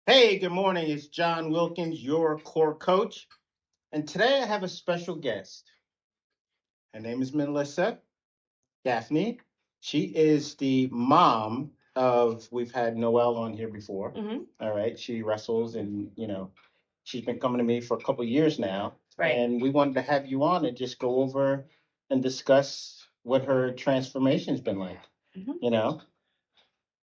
Hey, good morning. It's John Wilkins, your core coach. And today I have a special guest. Her name is Melissa Gaffney. She is the mom of, we've had Noelle on here before. All right. She wrestles and, she's been coming to me for a couple of years now. Right. And we wanted to have you on and just go over and discuss what her transformation's been like, Mhm. you know?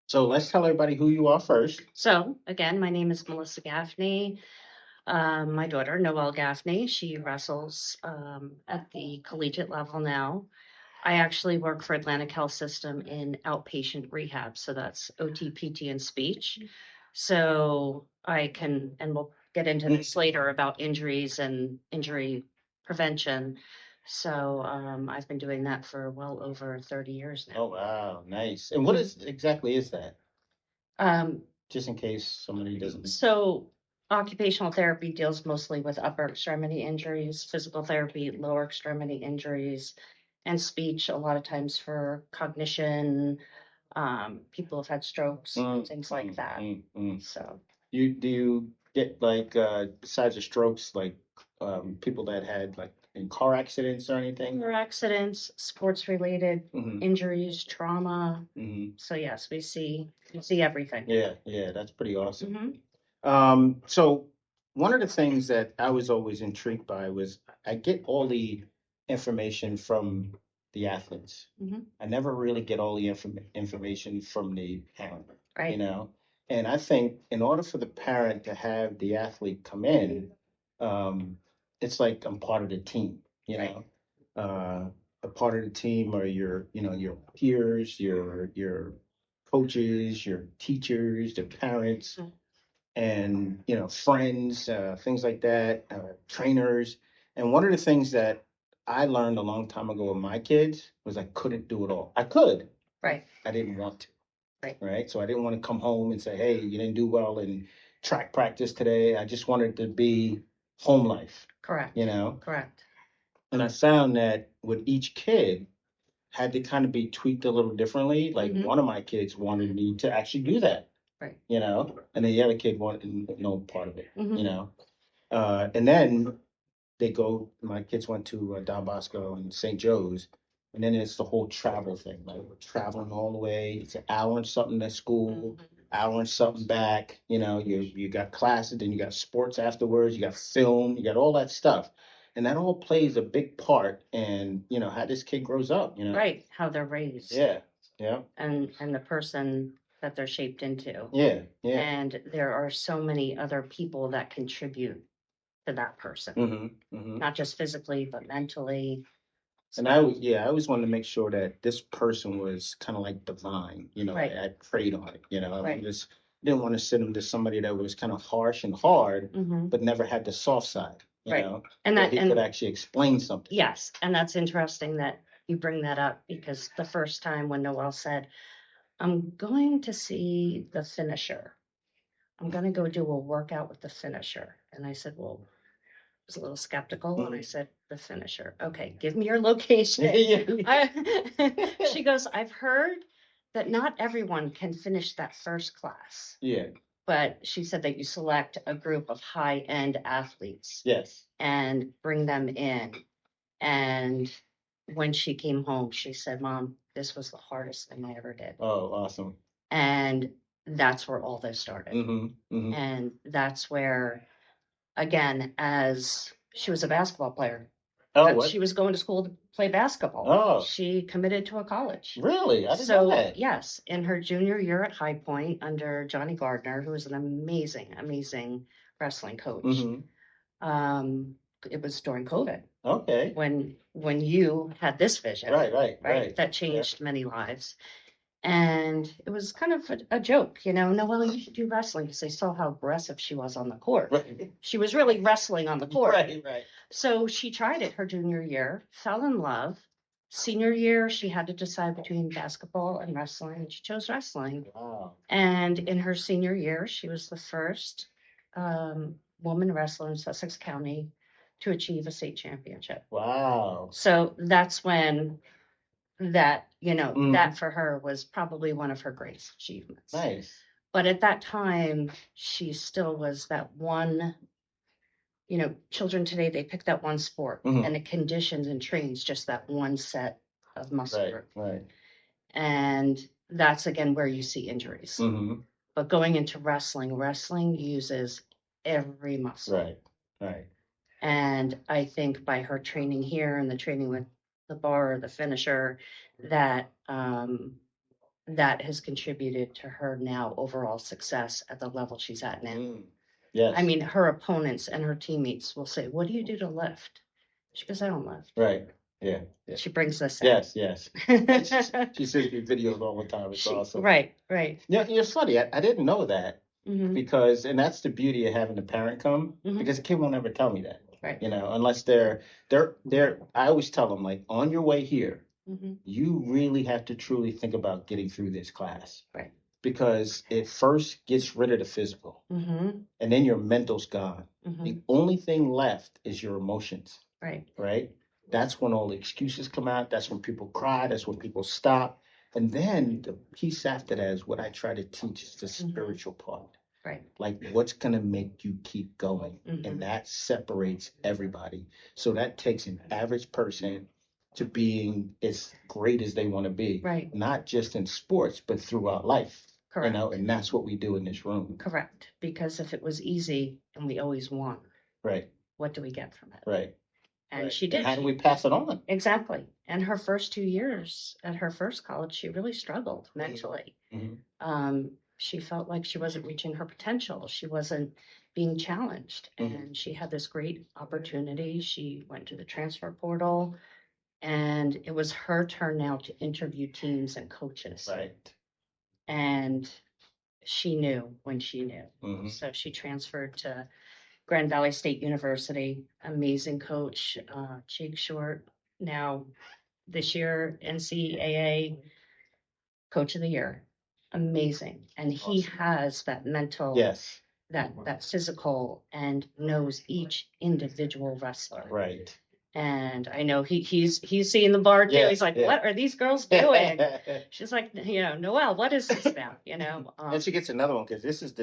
So let's tell everybody who you are first. So, again, my name is Melissa Gaffney. My daughter, Noelle Gaffney, she wrestles at the collegiate level now. I actually work for Atlantic Health System in outpatient rehab. So that's OT, PT, and speech. So I can, and we'll get into this later about injuries and injury prevention. So I've been doing that for well over 30 years now. Oh, wow. Nice. And what exactly is that? Um, Just in case somebody doesn't. So occupational therapy deals mostly with upper extremity injuries, physical therapy, lower extremity injuries, and speech a lot of times for cognition. People have had strokes, things like that. So Do you get like besides the strokes, like people that had like in car accidents or anything? car accidents, sports related Hmm. injuries, trauma. Hmm. So yes, we see everything. Yeah, that's pretty awesome. Hmm. So one of the things that I was always intrigued by was I get all the information from the athletes. Hmm. I never really get all the information from the parent, Right. And I think in order for the parent to have the athlete come in, um, it's like I'm part of the team, Right. A part of the team are your peers, your coaches, your teachers, the parents, Mhm. and friends, things like that, trainers. And one of the things that I learned a long time ago with my kids was I couldn't do it all. I could, Right. I didn't want to. Right. Right. So I didn't want to come home and say, hey, you didn't do well in track practice today. I just wanted to be home life, Correct. Correct. And I found that with each kid had to kind of be tweaked a little differently. Like Mhm. one of my kids wanted me to actually do that, Right. And the other kid wanted no part of it, Mhm. And then my kids went to Don Bosco and St. Joe's. And then it's the whole travel thing. Like we're traveling all the way. It's an hour and something to school, hour and something back. You got classes, then you got sports afterwards, you got film, you got all that stuff. And that all plays a big part in, how this kid grows up. Right. How they're raised. Yeah. Yeah. And the person that they're shaped into. Yeah. Yeah. And there are so many other people that contribute to that person, not just physically, but mentally. And I always wanted to make sure that this person was kind of like divine. Right. I prayed on it. I Right. just didn't want to send them to somebody that was kind of harsh and hard, Mhm. but never had the soft side. Right. And where that he and could actually explain something. yes, and that's interesting that you bring that up because the first time when Noelle said, "I'm going to see the finisher. I'm going to go do a workout with the finisher," and I said, "Well." Was a little skeptical and I said, the finisher. Okay, give me your location. She goes, I've heard that not everyone can finish that first class. Yeah. But she said that you select a group of high end athletes Yes. and bring them in. And when she came home, she said, Mom, this was the hardest thing I ever did. Oh, awesome. And that's where all this started. And that's where again, as she was a basketball player. Oh, what? She was going to school to play basketball. Oh. She committed to a college. Really? I didn't know that. Yes, in her junior year at High Point under Johnny Gardner, who was an amazing, amazing wrestling coach. It was during COVID. Okay. When you had this vision. Right. That changed many lives. And it was kind of a joke, Noelle, you should do wrestling because they saw how aggressive she was on the court. Right. She was really wrestling on the court. Right. So she tried it her junior year, fell in love. Senior year, she had to decide between basketball and wrestling, and she chose wrestling. Wow. And in her senior year, she was the first woman wrestler in Sussex County to achieve a state championship. Wow. So that's when that for her was probably one of her greatest achievements. Nice. But at that time, she still was that one, children today, they pick that one sport Mhm. and it conditions and trains just that one set of muscle Right, group. right. And that's again where you see injuries. Mm-hmm. But going into wrestling uses every muscle. Right, right. And I think by her training here and the training with the bar, the finisher, that that has contributed to her now overall success at the level she's at now. Mm. Yes. I mean, her opponents and her teammates will say, "What do you do to lift?" She goes, "I don't lift." Right. Yeah. She brings this Yes, yes. in. She sends me videos all the time. It's awesome. Right. Yeah, it's funny. I didn't know that Hmm. because, and that's the beauty of having the parent come Mhm. because the kid won't ever tell me that. Right. Unless they're, I always tell them, like, on your way here, Hmm. you really have to truly think about getting through this class. Right. Because it first gets rid of the physical Hmm. and then your mental's gone. Hmm. The only thing left is your emotions, Right. right? That's when all the excuses come out. That's when people cry. That's when people stop. And then the piece after that is what I try to teach is the spiritual part. Right. Like what's going to make you keep going. Mhm. And that separates everybody. So that takes an average person to being as great as they want to be. Right. Not just in sports, but throughout life. Correct. And that's what we do in this room. Correct. Because if it was easy and we always won, Right, what do we get from it? right. And right. she did. And how do we pass it on? Exactly. And her first 2 years at her first college, she really struggled mentally. Mm-hmm. She felt like she wasn't reaching her potential. She wasn't being challenged. Mhm. And she had this great opportunity. She went to the transfer portal, and it was her turn now to interview teams and coaches. Right. And she knew when she knew. Mhm. So she transferred to Grand Valley State University. Amazing coach, Jake Short. Now, this year, NCAA Coach of the Year. Amazing. And he Awesome. has that mental, Yes. that physical, and knows each individual wrestler. Right. And I know he's seeing the bar too. Yeah, He's like, yeah. "What are these girls doing?" She's like, "Noelle, what is this about?" And she gets another one because this is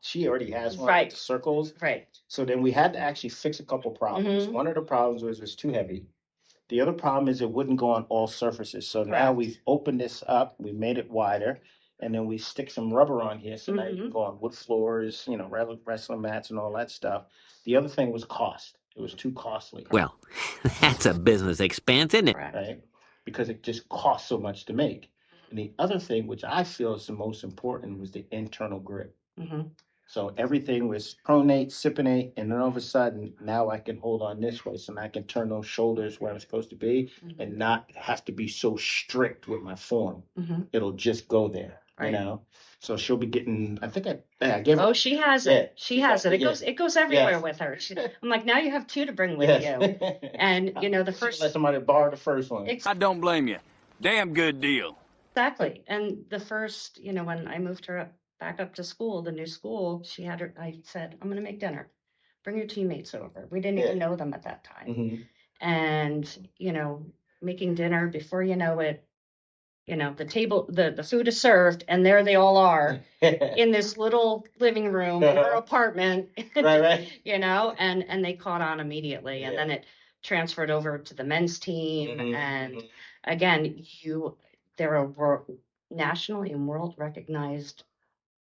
she already has one Right. with the circles. Right. So then we had to actually fix a couple problems. Mhm. One of the problems was it was too heavy. The other problem is it wouldn't go on all surfaces. So now Correct. we've opened this up, we made it wider, and then we stick some rubber on here. So now you can Mhm. go on wood floors, wrestling mats and all that stuff. The other thing was cost. It was too costly. Well, that's a business expense, isn't it? Correct. Right? Because it just costs so much to make. And the other thing, which I feel is the most important, was the internal grip. Mhm. So everything was pronate, supinate, and then all of a sudden, now I can hold on this way, so now I can turn those shoulders where I'm supposed to be, Mhm. and not have to be so strict with my form. Mhm. It'll just go there, Right. So she'll be getting. I think I gave her. Oh, she has Yeah, it. She has it. It yeah. goes everywhere Yes. with her. I'm like, now you have two to bring with Yes. you. And the She first let somebody borrow the first one. I don't blame you. Damn good deal. exactly. And the first, when I moved her back up to school, the new school, I said, "I'm going to make dinner. Bring your teammates over." We didn't even know them at that time. Mm-hmm. And, making dinner, before you know it, the table, the food is served, and there they all are in this little living room in her apartment. Right. And they caught on immediately. And then it transferred over to the men's team. Mhm, And mhm. again, there are nationally and world recognized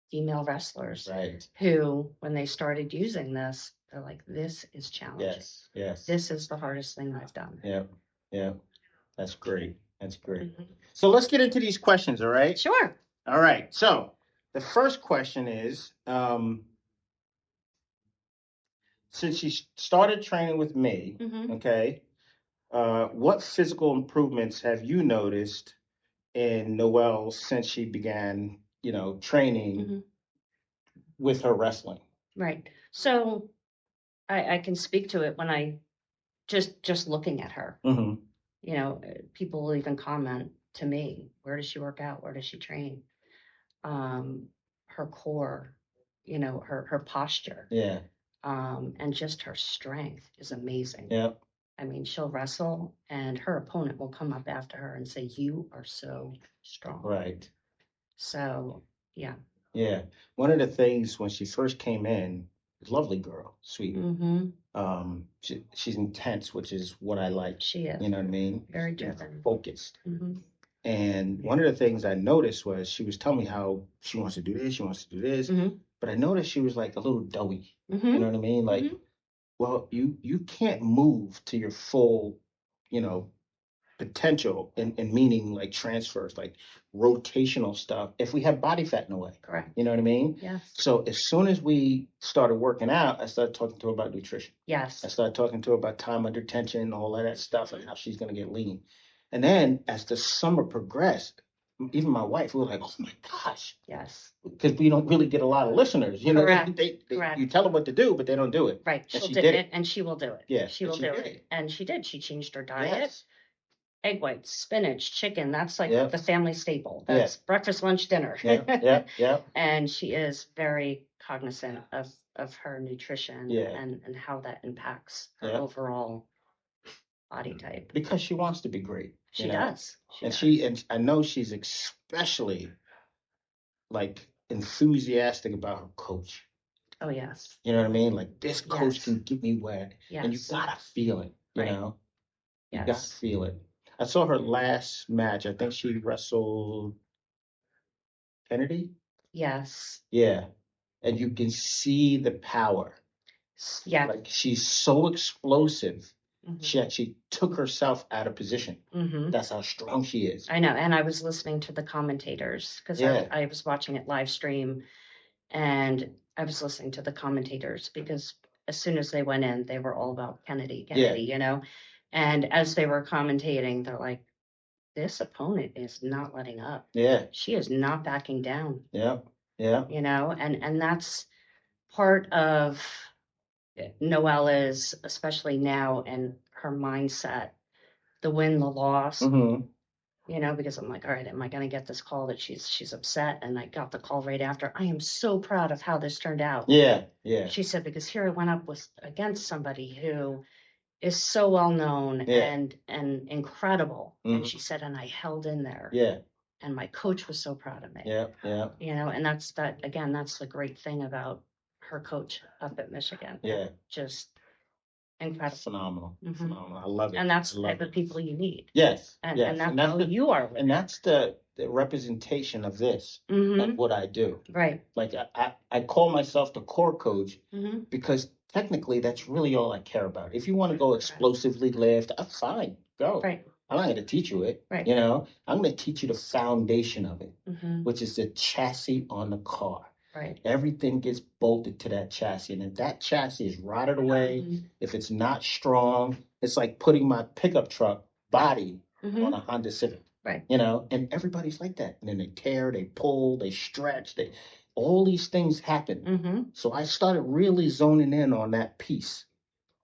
female wrestlers Right. who, when they started using this, they're like, "This is challenging. Yes. Yes. This is the hardest thing I've done." Yeah. Yeah. That's great. That's great. Mhm. So let's get into these questions, all right? Sure. All right. So the first question is, since you started training with me, Mhm. okay, what physical improvements have you noticed in Noelle since she began, training Mhm. with her wrestling? Right. So I can speak to it when I just looking at her. Mm-hmm. People will even comment to me, "Where does she work out? Where does she train?" Her core, her posture, Yeah. and just her strength is amazing. Yeah. I mean, she'll wrestle and her opponent will come up after her and say, "You are so strong." Right. So, yeah. Yeah. One of the things when she first came in, lovely girl, sweet. Mm-hmm. She's intense, which is what I like. She is You know what I mean? very driven. Focused. Mm-hmm. And one of the things I noticed was she was telling me how she wants to do this, she wants to do this, Mm-hmm. but I noticed she was like a little doughy. Mm-hmm. You know what I mean? Like, Mhm. well, you can't move to your full, you know, potential and meaning like transfers, like rotational stuff, if we have body fat in the way. Correct. You know what I mean? Yes. So as soon as we started working out, I started talking to her about nutrition. Yes. I started talking to her about time under tension, all of that stuff, and how she's going to get lean. And then as the summer progressed, even my wife, we were like, oh my gosh, Yes. because we don't really get a lot of listeners. You know, Correct. they Correct. you tell them what to do, but they don't do it. Right. And She'll she do did it, and she will do it. Yeah, She and will she do did it. it. And she did. She changed her diet. Yes. Egg whites, spinach, chicken. That's like Yep. the family staple. Yeah. That's breakfast, lunch, dinner. Yeah. And she is very cognizant of her nutrition Yeah. and how that impacts her Yeah. overall body type. Because she wants to be great. She you know? does. And I know she's especially like enthusiastic about her coach. Oh yes. You know what I mean? Like this coach Yes. can get me wet, and you Yes. gotta feel it. You Right. know, you Yes. gotta feel it. I saw her last match. I think she wrestled Kennedy. Yes. Yeah, and you can see the power. Yeah. Like she's so explosive. Mhm. She actually took herself out of position. Mhm. That's how strong she is. I know, and I was listening to the commentators because Yeah. I was watching it live stream, and I was listening to the commentators because as soon as they went in, they were all about Kennedy, you know. And as they were commentating, they're like, "This opponent is not letting up. Yeah, She is not backing down." yeah. You know, and that's part of Noella's, especially now, and her mindset, the win, the loss. Mm-hmm. You know, because I'm like, all right, am I going to get this call that she's upset? And I got the call right after. I am so proud of how this turned out. Yeah. She said, because here I went up with against somebody who is so well known Yeah. and incredible. Mhm. And she said, and I held in there. Yeah. And my coach was so proud of me. Yeah. You know, and that's the great thing about her coach up at Michigan. Yeah. Just incredible. Phenomenal. Mhm. Phenomenal. I love it. And that's I the love type of it. people you need. Yes. And yes. that's that's how the, you are with and that's the representation of this, Mhm. of what I do. Right. Like I call myself the core coach Mhm. because technically that's really all I care about. If you want to go explosively lift, fine, go. Right. I'm not going to teach you it. Right. You know, I'm going to teach you the foundation of it, Mhm. which is the chassis on the car. Right. Everything gets bolted to that chassis, and if that chassis is rotted away, Mhm. if it's not strong, it's like putting my pickup truck body on Mhm. a Honda Civic. Right. You know, and everybody's like that. And then they tear, they pull, they stretch, all these things happen. Mhm. So I started really zoning in on that piece.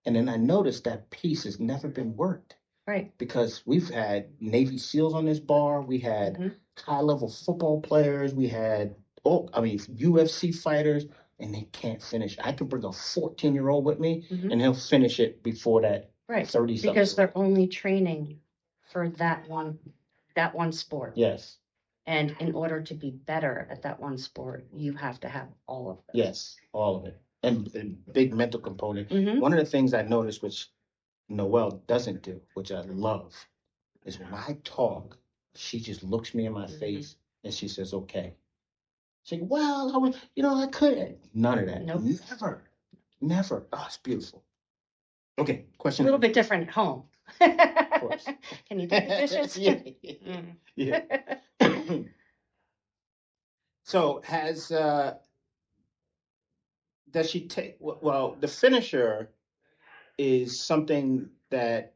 And then I noticed that piece has never been worked Right. because we've had Navy SEALs on this bar, we had Mhm. high-level football players, we had UFC fighters, and they can't finish. I could bring a 14-year-old with me, Mhm. and he'll finish it before that Right. 30-something. Because they're only training for that one sport. Yes, And in order to be better at that one sport, you have to have all of them. yes, all of it. And big mental component. Mhm. One of the things I noticed, which Noelle doesn't do, which I love, is when I talk, she just looks me in my face and she says, okay. She's like, well, I couldn't. None of that. Nope. Never. Oh, it's beautiful. Okay, A question. little bit different at home. Of course. Can you do the dishes? Yeah. Mm. Yeah. So does she take, well, the finisher is something that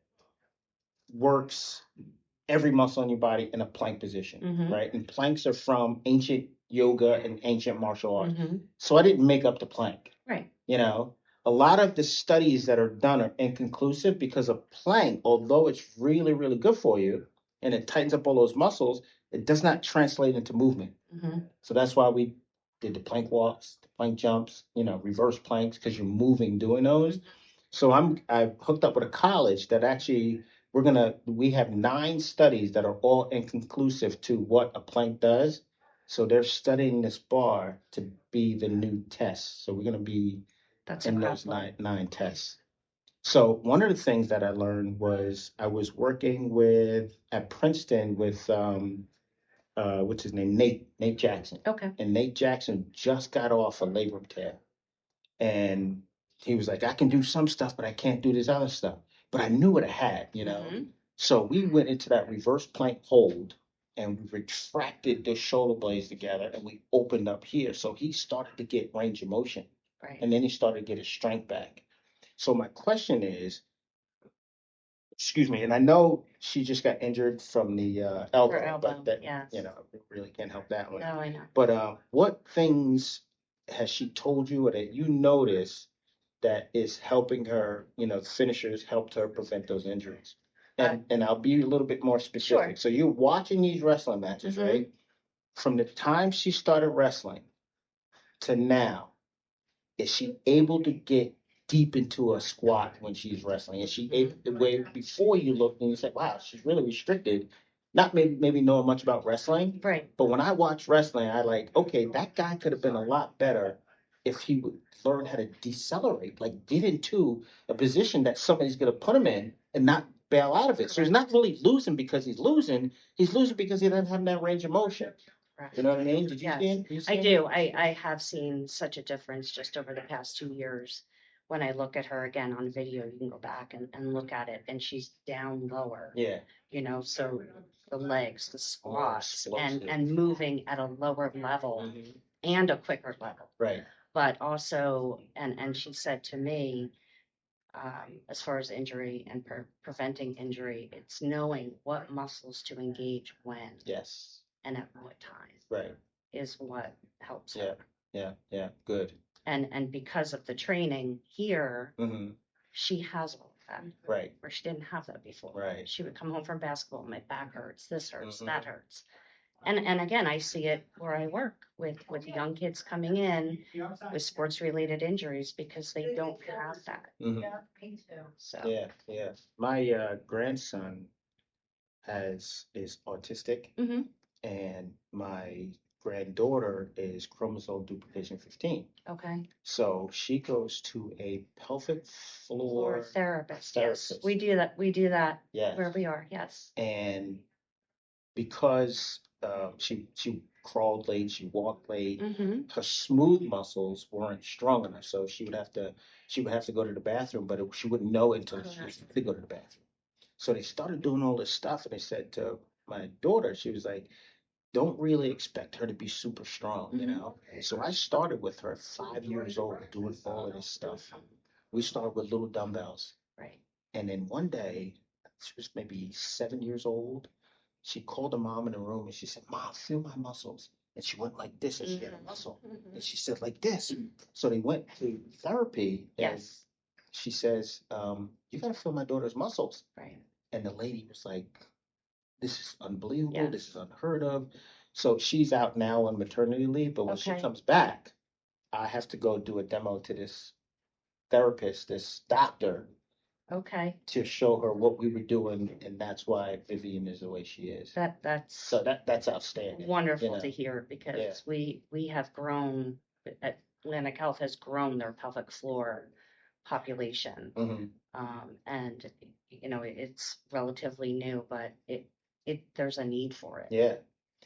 works every muscle in your body in a plank position, Mhm. right? And planks are from ancient yoga and ancient martial arts. Mhm. So I didn't make up the plank. Right. You know, a lot of the studies that are done are inconclusive because a plank, although it's really, really good for you and it tightens up all those muscles, it does not translate into movement. Mhm. So that's why we did the plank walks, the plank jumps, reverse planks, because you're moving doing those. So I hooked up with a college that actually we have 9 studies that are all inconclusive to what a plank does. So they're studying this bar to be the new test. So we're going to be That's in those incredible. nine tests. So one of the things that I learned was I was working with at Princeton with what's his name, Nate Jackson, Okay. and Nate Jackson just got off a labrum tear, and he was like, I can do some stuff, but I can't do this other stuff. But I knew what I had, you know. Mhm. So we went into that reverse plank hold, and we retracted the shoulder blades together, and we opened up here. So he started to get range of motion, Right. and then he started to get his strength back. So my question is, excuse me, and I know she just got injured from the elbow, Her elbow, but that yes. really can't help that one. No, I know. But what things has she told you or that you notice that is helping her? Finishers helped her prevent those injuries. And I'll be a little bit more specific. Sure. So you're watching these wrestling matches, Mhm. right? From the time she started wrestling to now, is she able to get deep into a squat when she's wrestling? Is she able the way before you look and you say, wow, she's really restricted, not maybe knowing much about wrestling, Right. but when I watch wrestling, I like, okay, that guy could have been a lot better if he would learn how to decelerate, like get into a position that somebody's gonna put him in and not bail out of it. So he's not really losing because he's losing because he doesn't have that range of motion. Correct. You know what I mean? Did you Yes, see it? You see I it? do. I have seen such a difference just over the past 2 years. When I look at her again on video, you can go back and look at it, and she's down lower. Yeah. So the legs, the squats, explosive. and moving at a lower level and a quicker level. Right. But also, and she said to me, as far as injury and preventing injury, it's knowing what muscles to engage when Yes. and at what time Right. is what helps Yeah. her. Yeah. Good. And because of the training here, Mm-hmm. she has all of that, Right. where she didn't have that before. Right. She would come home from basketball, my back hurts, this hurts, Mhm. that hurts. And again, I see it where I work with young kids coming in with sports related injuries because they don't have that. Mm-hmm. So Yeah. My grandson is autistic, Mhm. and my granddaughter is chromosome duplication 15. Okay. So she goes to a pelvic Or floor therapist, yes. therapist. We do that Yes. where we are, yes. And because she crawled late, she walked late, Mm-hmm. her smooth muscles weren't strong enough, so she would have to go to the bathroom, but she wouldn't know until she Correct. had to go to the bathroom. So they started doing all this stuff, and they said to my daughter, she was like, "Don't really expect her to be super strong, you Mhm. know." So I started with her 5 years old doing all of this stuff. We started with little dumbbells, Right. and then one day, she was maybe 7 years old. She called her mom in the room and she said, "Mom, feel my muscles." And she went like this and she had a muscle. Mhm. And she said like this. So they went to therapy and Yes. she says, "You gotta feel my daughter's muscles." Right. And the lady was like, "This is unbelievable. Yes. This is unheard of." So she's out now on maternity leave, but when she Okay. comes back, I have to go do a demo to this therapist, this doctor, Okay. to show her what we were doing, and that's why Vivian is the way she is. That's So that's outstanding. wonderful you to know. hear because Yeah. we have grown, Atlantic Health has grown their pelvic floor population. Hmm. And it's relatively new, but there's a need for it. Yeah.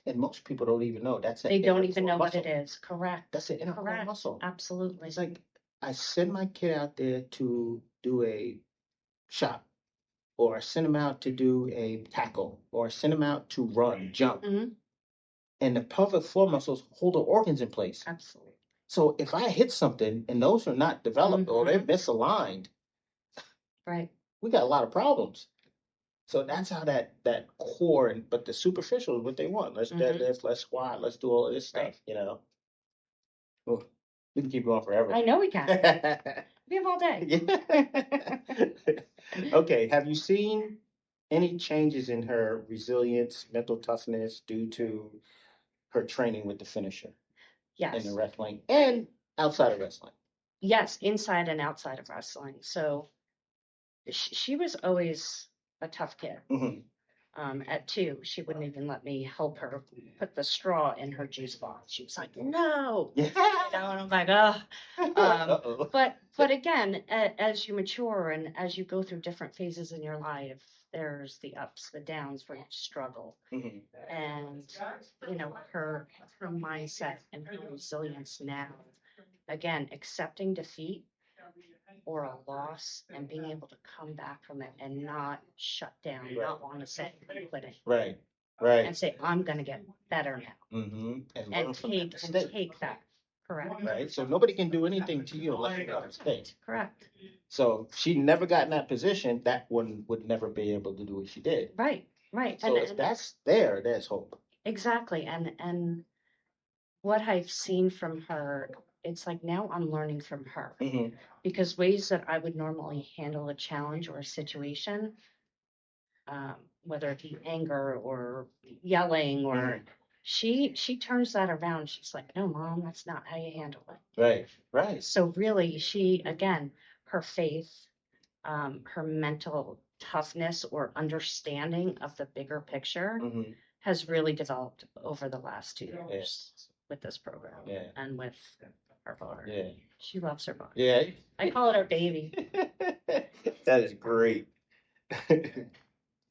And most people don't even know that's an They don't inner even core know what muscle. it is. Correct. That's an inner core Correct. muscle. Absolutely. It's like I send my kid out there to do a shot, or I send him out to do a tackle, or I send him out to run, jump, Mhm. and the pelvic floor muscles hold the organs in place. Absolutely. So if I hit something and those are not developed or they're Mhm. misaligned, Right. we got a lot of problems. So that's how that core, but the superficial is what they want. Let's Mhm. deadlift, let's squat, let's do all of this Right. stuff. Oh, we can keep going forever. I know we can. We have all day. Okay, have you seen any changes in her resilience, mental toughness due to her training with the finisher in Yes. the wrestling and outside of wrestling? Yes, inside and outside of wrestling. So she was always a tough kid. Hmm. At 2, she wouldn't even let me help her put the straw in her juice box. She was like, "No," Yeah. and I'm like, "Oh." Uh-oh. But again, as you mature and as you go through different phases in your life, there's the ups, the downs where you struggle, Mhm. and her mindset and her resilience now. Again, accepting defeat or a loss and being able to come back from it and not shut down, not want to say I'm quitting, Right. Right. and say I'm going to get better now, Mm-hmm. And learn and from that take mistake. that. Correct. Right. So nobody can do anything to you unless you make a mistake. Correct. So if she never got in that position, that one would never be able to do what she did. Right. Right. So if that's there, there's hope. Exactly. And what I've seen from her, it's like now I'm learning from her, Mm-hmm. because ways that I would normally handle a challenge or a situation, whether it be anger or yelling or she turns that around. She's like, "No, Mom, that's not how you handle it." Right. Right. So really, she, again, her faith, her mental toughness or understanding of the bigger picture Mm-hmm. has really developed over the last 2 years Yes. with this program Yeah. and with her daughter. Yeah. She loves her daughter. Yeah. I call it her baby. That is great.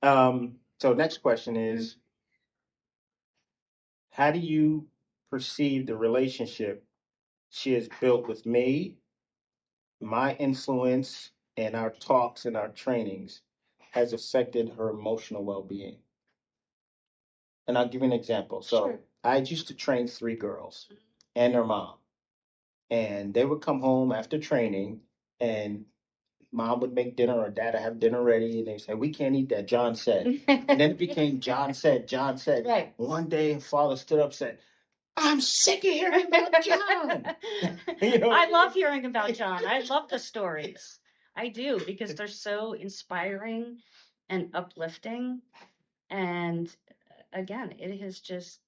So next question is, how do you perceive the relationship she has built with me, my influence, and our talks and our trainings has affected her emotional well-being? And I'll give you an example. So Sure. I used to train 3 girls and their mom, and they would come home after training, and Mom would make dinner or Dad would have dinner ready, and they say, "We can't eat that, John said." And then it became John said, John said. Right. One day, Father stood up and said, "I'm sick of hearing about John." I love hearing about John. I love the stories. I do, because they're so inspiring and uplifting. And again, it has just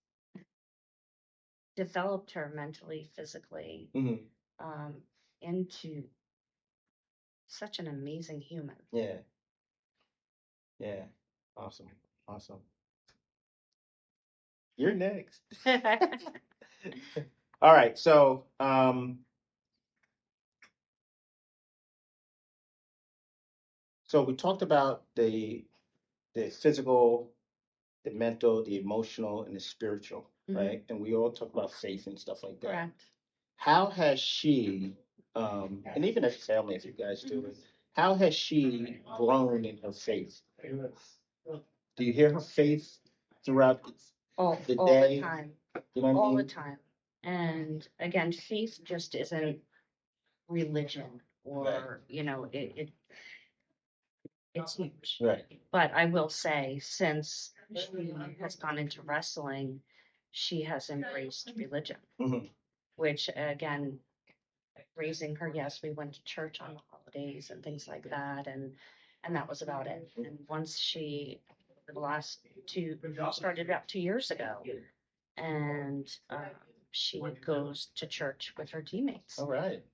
developed her mentally, physically, Mhm. into such an amazing human. Yeah. Yeah. Awesome. Awesome. You're next. All right. So we talked about the physical, the mental, the emotional, and the spiritual, right? And we all talk about faith and stuff like that. Correct. How has she, and even as a family, if you guys do it, how has she grown in her faith? Do you hear her faith throughout All the the day? time. You know what I All the mean? time. And again, faith just isn't religion or, it's huge. Right. But I will say, since she has gone into wrestling, she has embraced religion, Mhm. which again, raising her, yes, we went to church on the holidays and things like that, and that was about it. And once the last 2 started about 2 years ago, and she goes to church with her teammates. All right.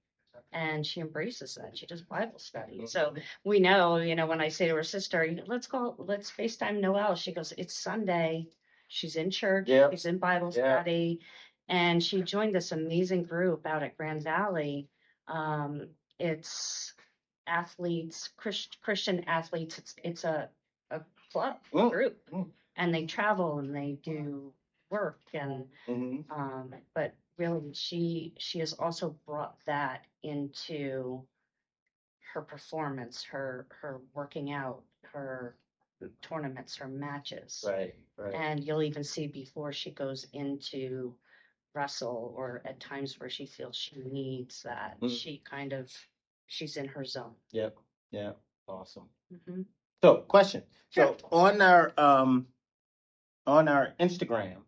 And she embraces that. She does Bible study. So we know, when I say to her sister, let's FaceTime Noelle. She goes, it's Sunday. She's in church. Yep. She's in Bible study. And she joined this amazing group out at Grand Valley. It's athletes, Christian athletes. It's a club group. And they travel and they do work. And but really, she has also brought that into her performance, her working out, her tournaments, her matches. Right. Right. And you'll even see before she goes into wrestle, or at times where she feels she needs that, she's in her zone. Yep. Yeah. Awesome. Mm-hmm. So, question. Sure. So on our Instagram,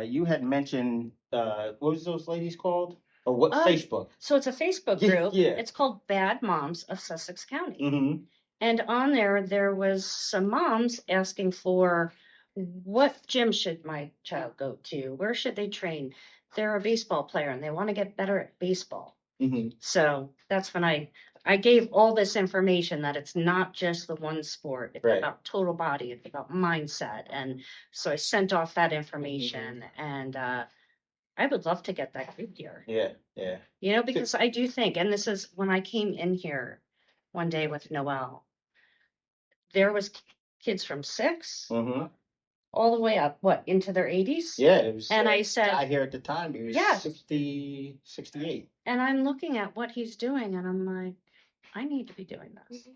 you had mentioned what was those ladies called? Or what Facebook? So it's a Facebook group. Yeah. It's called Bad Moms of Sussex County. Mm-hmm. And on there was some moms asking for, what gym should my child go to? Where should they train? They're a baseball player and they want to get better at baseball. Mm-hmm. So that's when I I gave all this information that it's not just the one sport. It's Right. about total body. It's about mindset. And so I sent off that information and, I would love to get that group here, Yeah, yeah. you know, because I do think, and this is when I came in here one day with Noel, there was kids from 6 Mm-hmm. all the way up, what, into their 80s? Yeah, it was. And I said, guy here at the time, he was Yes. 68. and I'm looking at what he's doing and I'm like, I need to be doing this.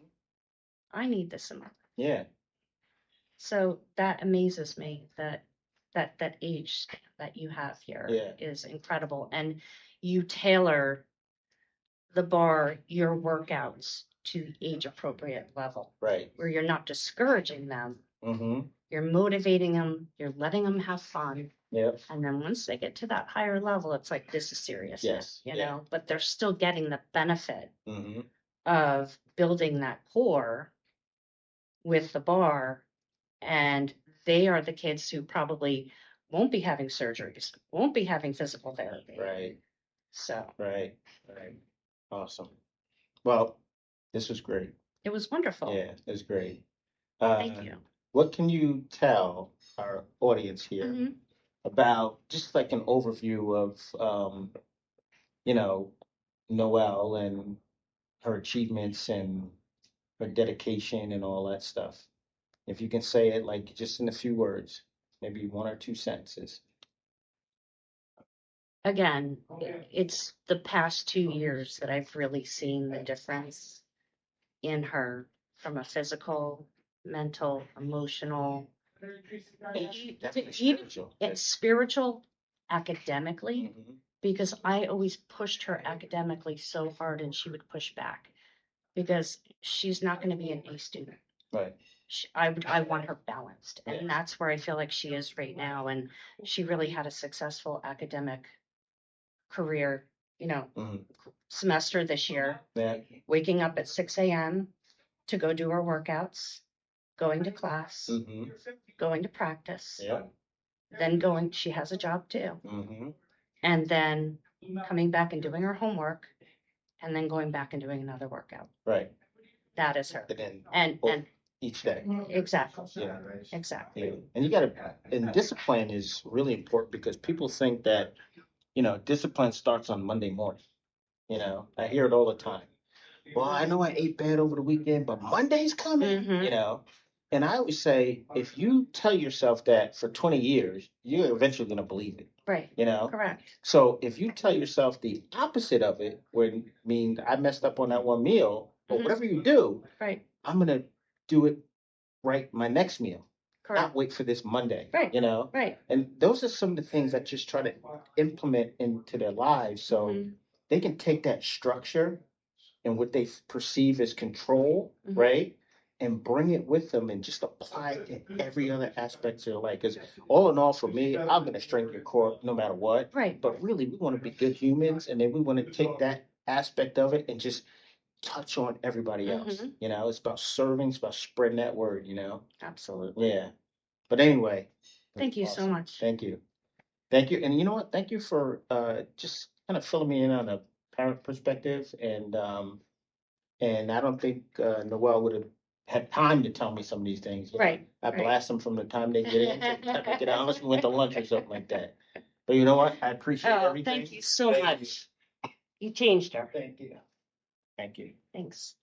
I need this in my life. Yeah, So that amazes me that age span that you have here is Yeah. incredible. And you tailor the bar, your workouts to the age appropriate level right. where you're not discouraging them. Mm-hmm. You're motivating them. You're letting them have fun. Yep. And then once they get to that higher level, it's like, this is serious. Yes, You yeah. know, but they're still getting the benefit Mm-hmm. of building that core with the bar. And they are the kids who probably won't be having surgeries, won't be having physical therapy. Right, So right. Awesome. Well, this was great. it was wonderful. Yeah, it was great. Thank you. What can you tell our audience here Mhm. about just like an overview of, Noelle and her achievements and her dedication and all that stuff? If you can say it like just in a few words, maybe 1 or 2 sentences. Again, it's the past 2 years that I've really seen the difference in her from a physical, mental, emotional, Definitely even spiritual. it's spiritual, academically, Mhm. because I always pushed her academically so hard and she would push back because she's not going to be an A student. Right. I want her balanced, and that's where I feel like she is right now. And she really had a successful academic career, Mhm. semester this year, Yeah. waking up at 6 a.m. to go do her workouts, going to class, Mm-hmm. going to practice, Yeah. then she has a job too, Mm-hmm. and then coming back and doing her homework, and then going back and doing another workout. Right. That is her. And then And each day. exactly. Yeah. Exactly. Yeah. And and discipline is really important because people think that, discipline starts on Monday morning. I hear it all the time. Well, I know I ate bad over the weekend, but Monday's coming, Mhm. And I always say, if you tell yourself that for 20 years, you're eventually going to believe it, Right. Correct. So if you tell yourself the opposite of it, when mean I messed up on that one meal, or Mhm. whatever you do, Right. I'm going to do it right my next meal. Correct. Not wait for this Monday. Right. Right. And those are some of the things that just try to implement into their lives so Mhm. they can take that structure and what they perceive as control, Mhm. right? And bring it with them and just apply it to every other aspect of their life. Because all in all, for me, I'm going to strengthen your core no matter what. Right. But really, we want to be good humans, and then we want to take that aspect of it and just touch on everybody else. Mhm. It's about serving, it's about spreading that word, Absolutely. Yeah. But anyway, Thank you so awesome. much. Thank you. Thank you. And you know what? Thank you for just kind of filling me in on a parent perspective. And I don't think Noelle would have had time to tell me some of these things. Right. I right. blast them from the time they get in to the time they get out, unless we went to lunch or something like that. But you know what? I appreciate Oh, everything. thank you so Thank much. You changed her. You. Thank you. Thank you. Thanks.